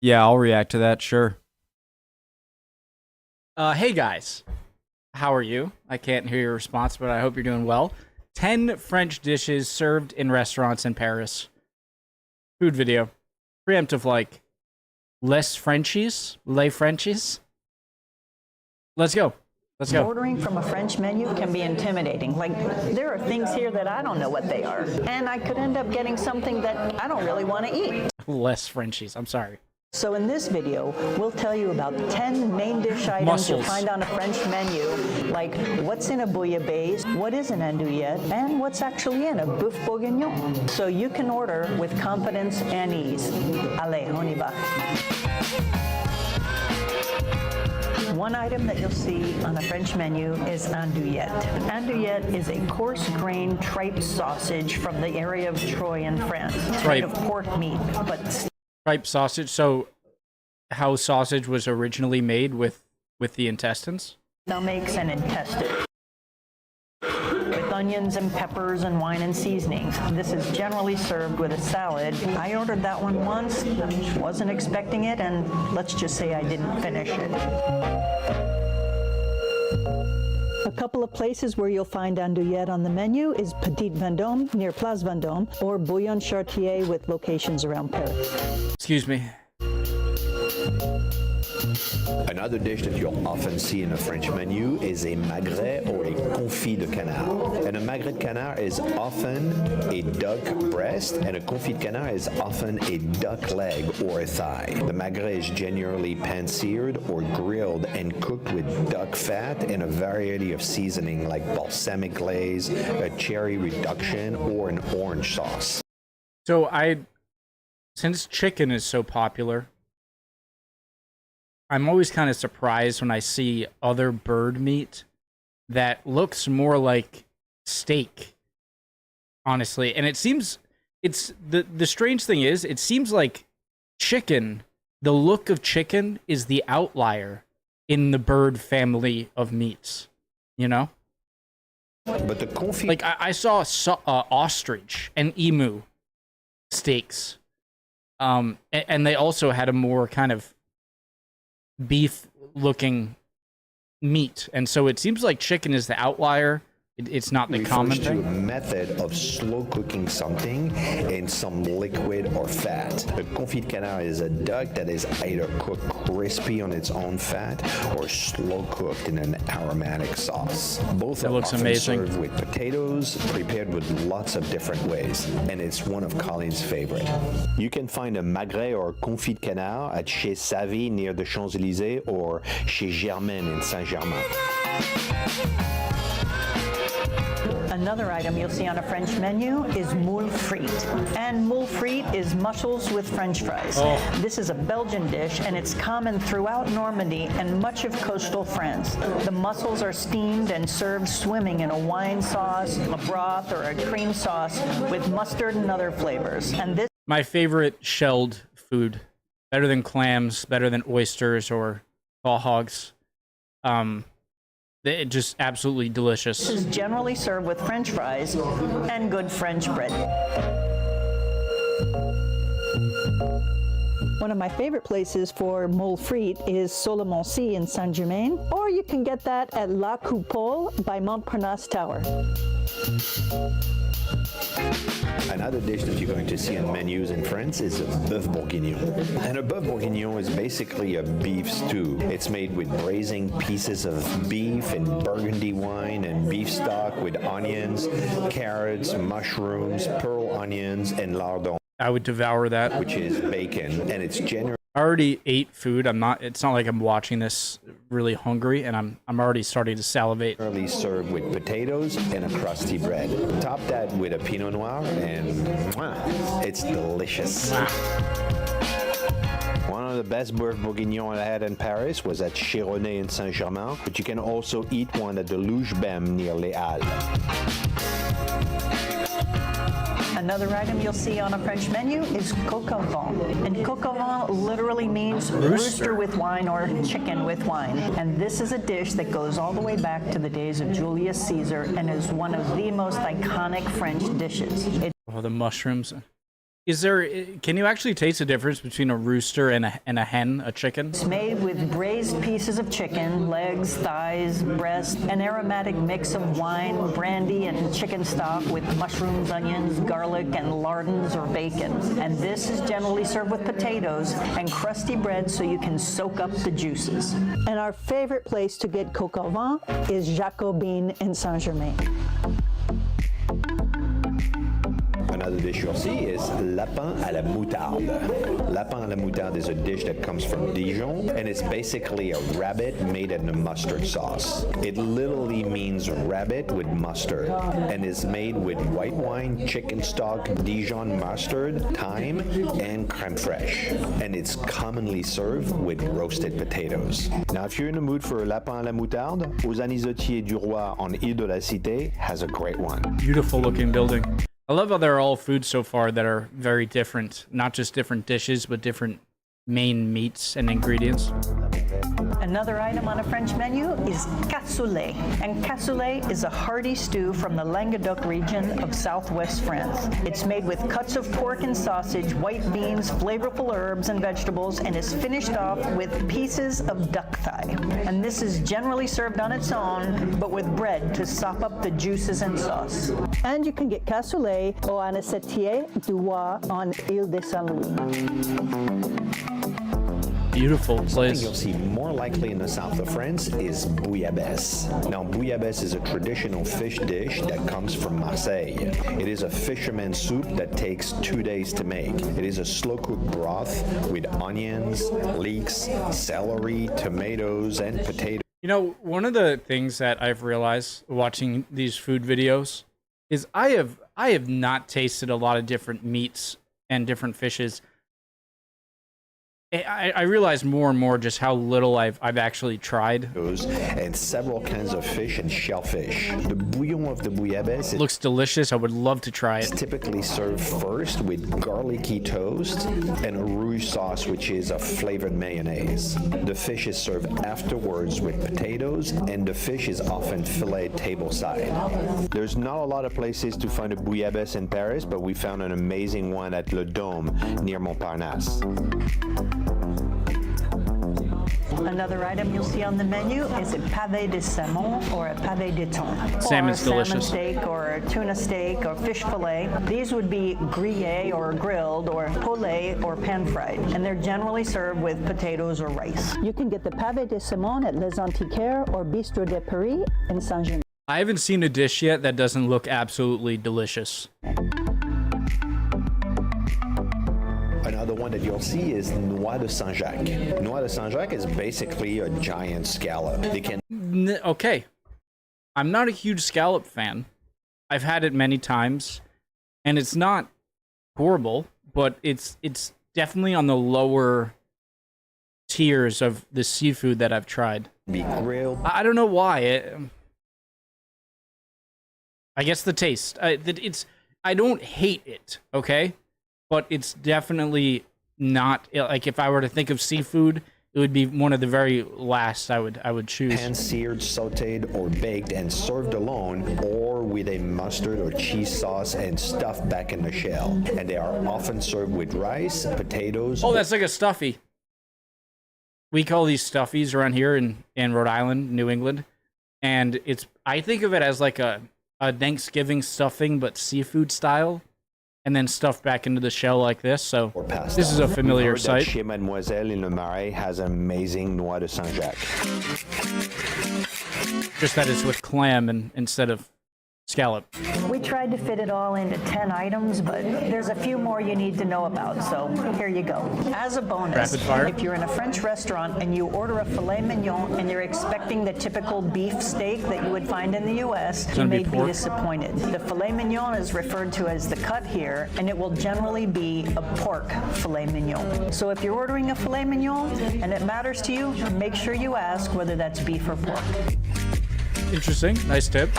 Yeah, I'll react to that, sure. Hey guys, how are you? I can't hear your response, but I hope you're doing well. 10 French dishes served in restaurants in Paris. Food video. Preemptive like. Les Frenchies? Les Frenchies? Let's go. Let's go. Ordering from a French menu can be intimidating. Like, there are things here that I don't know what they are. And I could end up getting something that I don't really want to eat. Les Frenchies, I'm sorry. So in this video, we'll tell you about 10 main dish items Mussels. you'll find on a French menu, like what's in a bouillabaisse, what is an andouillette, and what's actually in a boeuf bourguignon. So you can order with confidence and ease. Allez, on y va. One item that you'll see on a French menu is andouillette. Andouillette is a coarse-grained tripe sausage from the area of Troyes in France. It's made of pork meat, but Tripe sausage. So, how sausage was originally made with the intestines? stomachs and intestine. With onions and peppers and wine and seasonings. This is generally served with a salad. I ordered that one once, wasn't expecting it, and let's just say I didn't finish it. A couple of places where you'll find andouillette on the menu is Petite Vendôme near Place Vendôme or Bouillon Chartier with locations around Paris. Excuse me. Another dish that you'll often see in a French menu is a magret or a confit de canard. And a magret de canard is often a duck breast, and a confit de canard is often a duck leg or a thigh. The magret is generally pan-seared or grilled and cooked with duck fat and a variety of seasoning like balsamic glaze, a cherry reduction, or an orange sauce. So since chicken is so popular, I'm always kind of surprised when I see other bird meat that looks more like steak, honestly. And it seems, the strange thing is, it seems like chicken, the look of chicken is the outlier in the bird family of meats, you know? But the confit... Like, I saw ostrich and emu steaks, and they also had a more kind of beef looking meat, and so it seems like chicken is the outlier. It's not the common refers to a thing. method of slow cooking something in some liquid or fat. The confit de canard is a duck that is either cooked crispy on its own fat or slow cooked in an aromatic sauce. Both It are looks often amazing. served with potatoes, prepared with lots of different ways, and it's one of Colin's favorite. You can find a magret or confit de canard at Chez Savy near the Champs-Élysées or Chez Germaine in Saint-Germain. Another item you'll see on a French menu is Mulfrit. And Mulfrit is mussels with French fries. This is a Belgian dish, and it's common throughout Normandy and much of coastal France. The mussels are steamed and served swimming in a wine sauce, a broth, or a cream sauce with mustard and other flavors. And this My favorite shelled food, better than clams, better than oysters or raw hogs. It just absolutely delicious. is generally served with French fries and good French bread. One of my favorite places for mole frite is Solomoncy in Saint-Germain, or you can get that at La Coupole by Montparnasse Tower. Another dish that you're going to see on menus in France is a boeuf bourguignon. And a boeuf bourguignon is basically a beef stew. It's made with braising pieces of beef and burgundy wine and beef stock with onions, carrots, mushrooms, pearl onions, and lardon, I would devour that. which is bacon. And it's generally I already ate food. It's not like I'm watching this really hungry, and I'm already starting to salivate. served with potatoes and a crusty bread. Top that with a pinot noir and mwah, it's delicious. One of the best boeuf bourguignon I had in Paris was at Chez Rhode in Saint-Germain, but you can also eat one at the Luge Bem near Les Halles. Another item you'll see on a French menu is coq au vin. And coq au vin literally means rooster with wine or chicken with wine. And this is a dish that goes all the way back to the days of Julius Caesar and is one of the most iconic French dishes. Oh, the mushrooms. Is there? Can you actually taste the difference between a rooster and a hen, a chicken? It's made with braised pieces of chicken, legs, thighs, breast, an aromatic mix of wine, brandy, and chicken stock with mushrooms, onions, garlic, and lardons or bacon. And this is generally served with potatoes and crusty bread so you can soak up the juices. And our favorite place to get coq au vin is Jacobin in Saint-Germain. Another dish you'll see is lapin à la moutarde. Lapin à la moutarde is a dish that comes from Dijon, and it's basically a rabbit made in a mustard sauce. It literally means rabbit with mustard, and is made with white wine, chicken stock, Dijon mustard, thyme, and crème fraîche. And it's commonly served with roasted potatoes. Now, if you're in the mood for a lapin à la moutarde, Aux Anisottiers du Roi on Ile de la Cité has a great one. Beautiful looking building. I love how they're all foods so far that are very different. Not just different dishes, but different main meats and ingredients. Another item on a French menu is cassoulet. And cassoulet is a hearty stew from the Languedoc region of southwest France. It's made with cuts of pork and sausage, white beans, flavorful herbs and vegetables, and is finished off with pieces of duck thigh. And this is generally served on its own, but with bread to sop up the juices and sauce. And you can get cassoulet au Anisottiers du Roi on Ile de Saint-Louis. Beautiful place. Something you'll see more likely in the south of France is bouillabaisse. Now, bouillabaisse is a traditional fish dish that comes from Marseille. It is a fisherman's soup that takes 2 days to make. It is a slow-cooked broth with onions, leeks, celery, tomatoes, and potatoes. You know, one of the things that I've realized watching these food videos is I have not tasted a lot of different meats and different fishes. I realize more and more just how little I've actually tried. And several kinds of fish and shellfish. The bouillon of the bouillabaisse Looks delicious. I would love to try is it. typically served first with garlicky toast and a rouge sauce, which is a flavored mayonnaise. The fish is served afterwards with potatoes, and the fish is often filleted tableside. There's not a lot of places to find a bouillabaisse in Paris, but we found an amazing one at Le Dôme near Montparnasse. Another item you'll see on the menu is a Pave de Simone or a Pave de Thon. Salmon's or a delicious. salmon steak or a tuna steak or fish fillet. These would be grillé or grilled or poêlé or pan-fried, and they're generally served with potatoes or rice. You can get the Pave de Simone at Les Antiquaires or Bistro de Paris in Saint-Germain. I haven't seen a dish yet that doesn't look absolutely delicious. Another one that you'll see is Noad Sanjac. Noad Sanjac is basically a giant scallop. They can Okay. I'm not a huge scallop fan. I've had it many times, and it's not horrible, but it's definitely on the lower tiers of the seafood that I've tried. be grilled. I don't know why. I guess the taste. I don't hate it, okay? But it's definitely not, like, if I were to think of seafood, it would be one of the very last I would choose. Pan-seared, sautéed, or baked and served alone, or with a mustard or cheese sauce and stuffed back in the shell. And they are often served with rice, potatoes. Oh, that's like a stuffy. We call these stuffies around here in Rhode Island, New England. And I think of it as like a Thanksgiving stuffing, but seafood style. And then stuffed back into the shell like this. So this is a familiar sight. Chez Mademoiselle in Le Marais has an amazing Noad de Sanjac. Just that it's with clam instead of scallop. We tried to fit it all into 10 items, but there's a few more you need to know about, so here you go. As a bonus, Rapid fire. if you're in a French restaurant and you order a filet mignon and you're expecting the typical beef steak that you would find in the U.S., you may be disappointed. The filet mignon is referred to as the cut here, and it will generally be a pork filet mignon. So if you're ordering a filet mignon and it matters to you, make sure you ask whether that's beef or pork. Interesting. Nice tip.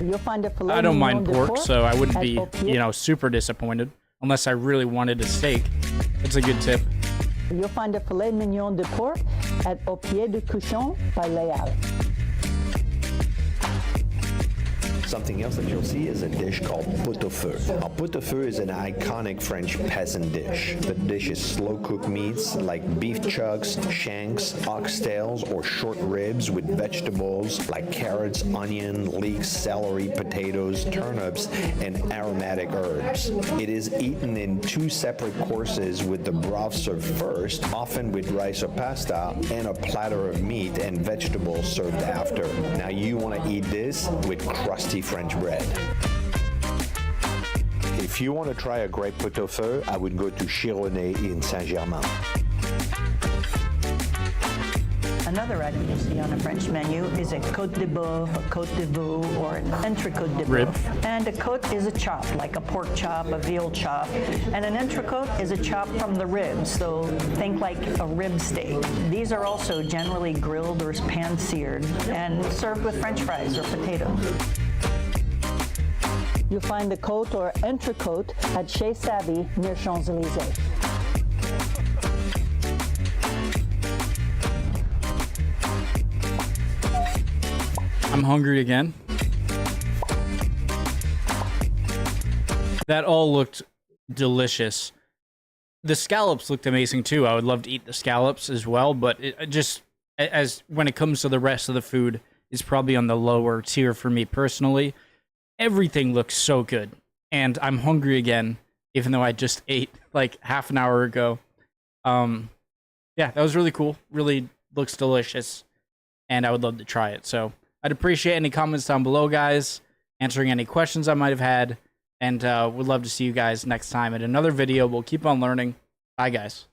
You'll find a filet I don't mignon mind de pork, so I wouldn't at be, Paupier. super disappointed unless I really wanted a steak. It's a good tip. You'll find a filet mignon de porc at Au Pied du Cochon by Léal. Something else that you'll see is a dish called pot au feu. Now, pot au feu is an iconic French peasant dish. The dish is slow-cooked meats like beef chucks, shanks, oxtails, or short ribs with vegetables like carrots, onion, leeks, celery, potatoes, turnips, and aromatic herbs. It is eaten in 2 separate courses with the broth served first, often with rice or pasta, and a platter of meat and vegetables served after. Now you want to eat this with crusty French bread. If you want to try a great pot au feu, I would go to Chironnet in Saint-Germain. Another item you'll see on a French menu is a côte de bœuf, a côte de veau, or an entrecôte de Rib. bœuf. And a côte is a chop, like a pork chop, a veal chop. And an entrecôte is a chop from the ribs, so think like a rib steak. These are also generally grilled or pan-seared and served with French fries or potatoes. You'll find the côte or entrecôte at Chez Savvy near Champs-Élysées. I'm hungry again. That all looked delicious. The scallops looked amazing too. I would love to eat the scallops as well, but it just, as when it comes to the rest of the food, is probably on the lower tier for me personally. Everything looks so good, and I'm hungry again, even though I just ate like half an hour ago. Yeah, that was really cool. Really looks delicious, and I would love to try it. So I'd appreciate any comments down below, guys, answering any questions I might have had, and would love to see you guys next time in another video. We'll keep on learning. Bye, guys.